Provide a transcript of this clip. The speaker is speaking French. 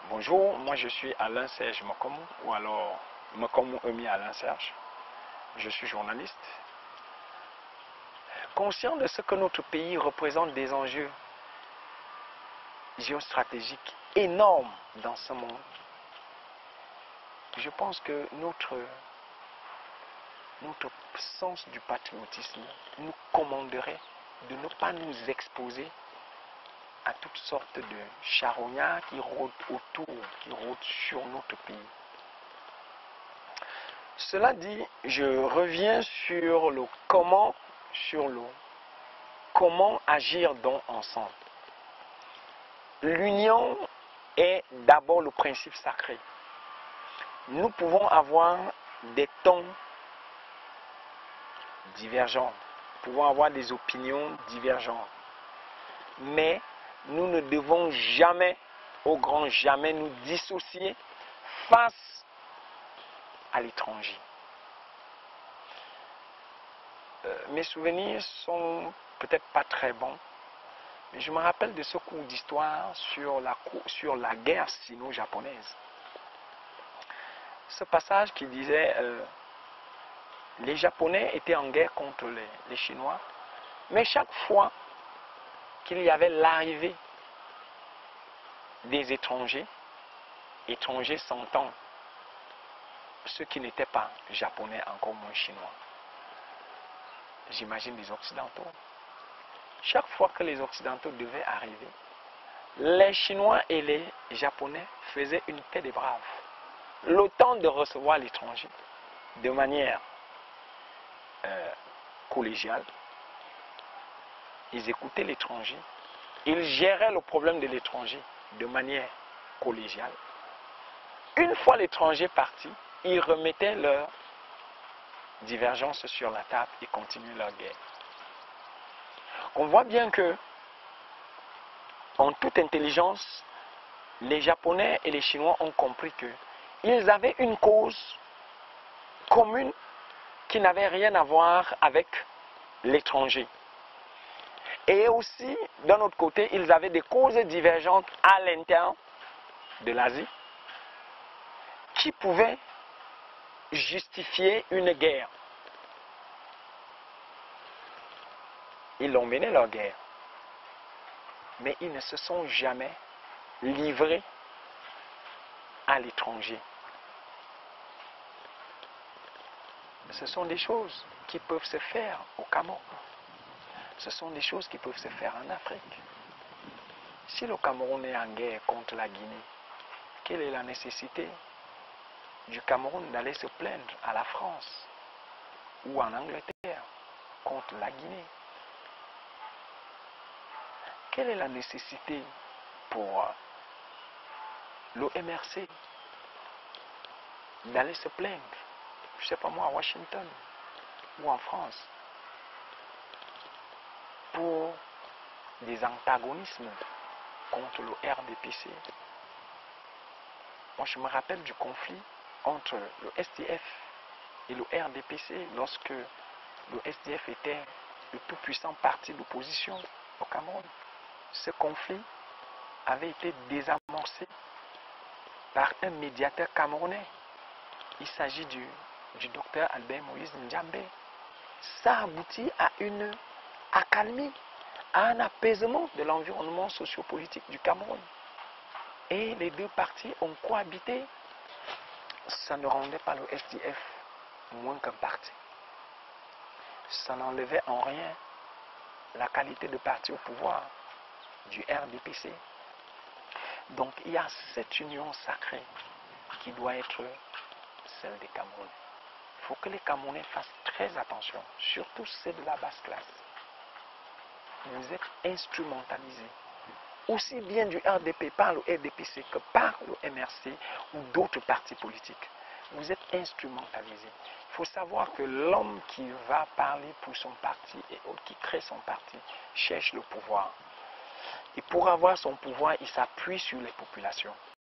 Bonjour, moi je suis Alain Serge Mokomu, ou alors Mokomu Emi Alain Serge. Je suis journaliste. Conscient de ce que notre pays représente des enjeux géostratégiques énormes dans ce monde, je pense que notre sens du patriotisme nous commanderait de ne pas nous exposer à toutes sortes de charognards qui rôdent autour, qui rôdent sur notre pays. Cela dit, je reviens sur le comment agir donc ensemble. L'union est d'abord le principe sacré. Nous pouvons avoir des tons divergents, nous pouvons avoir des opinions divergentes, mais nous ne devons jamais, au grand jamais, nous dissocier face à l'étranger. Mes souvenirs sont peut-être pas très bons, mais je me rappelle de ce cours d'histoire sur la guerre sino-japonaise. Ce passage qui disait les Japonais étaient en guerre contre les Chinois, mais chaque fois qu'il y avait l'arrivée des étrangers s'entend ceux qui n'étaient pas japonais, encore moins chinois, j'imagine les occidentaux. Chaque fois que les occidentaux devaient arriver, les Chinois et les Japonais faisaient une paix des braves. Le temps de recevoir l'étranger de manière collégiale, ils écoutaient l'étranger, ils géraient le problème de l'étranger de manière collégiale. Une fois l'étranger parti, ils remettaient leurs divergences sur la table et continuaient leur guerre. On voit bien que, en toute intelligence, les Japonais et les Chinois ont compris qu'ils avaient une cause commune qui n'avait rien à voir avec l'étranger. Et aussi, d'un autre côté, ils avaient des causes divergentes à l'intérieur de l'Asie qui pouvaient justifier une guerre. Ils ont mené leur guerre, mais ils ne se sont jamais livrés à l'étranger. Ce sont des choses qui peuvent se faire au Cameroun. Ce sont des choses qui peuvent se faire en Afrique. Si le Cameroun est en guerre contre la Guinée, quelle est la nécessité du Cameroun d'aller se plaindre à la France ou en Angleterre contre la Guinée? Quelle est la nécessité pour le MRC d'aller se plaindre, je ne sais pas moi, à Washington ou en France, pour des antagonismes contre le RDPC? Moi, je me rappelle du conflit entre le SDF et le RDPC lorsque le SDF était le tout puissant parti d'opposition au Cameroun. Ce conflit avait été désamorcé par un médiateur camerounais. Il s'agit du docteur Albert Moïse Njambé. Ça aboutit à une accalmie, à un apaisement de l'environnement sociopolitique du Cameroun. Et les deux partis ont cohabité. Ça ne rendait pas le SDF moins qu'un parti. Ça n'enlevait en rien la qualité de parti au pouvoir du RDPC. Donc il y a cette union sacrée qui doit être celle des Camerounais. Il faut que les Camerounais fassent très attention, surtout ceux de la basse classe. Vous êtes instrumentalisés, aussi bien du RDP par le RDPC que par le MRC ou d'autres partis politiques. Vous êtes instrumentalisés. Il faut savoir que l'homme qui va parler pour son parti et qui crée son parti cherche le pouvoir. Et pour avoir son pouvoir, il s'appuie sur les populations.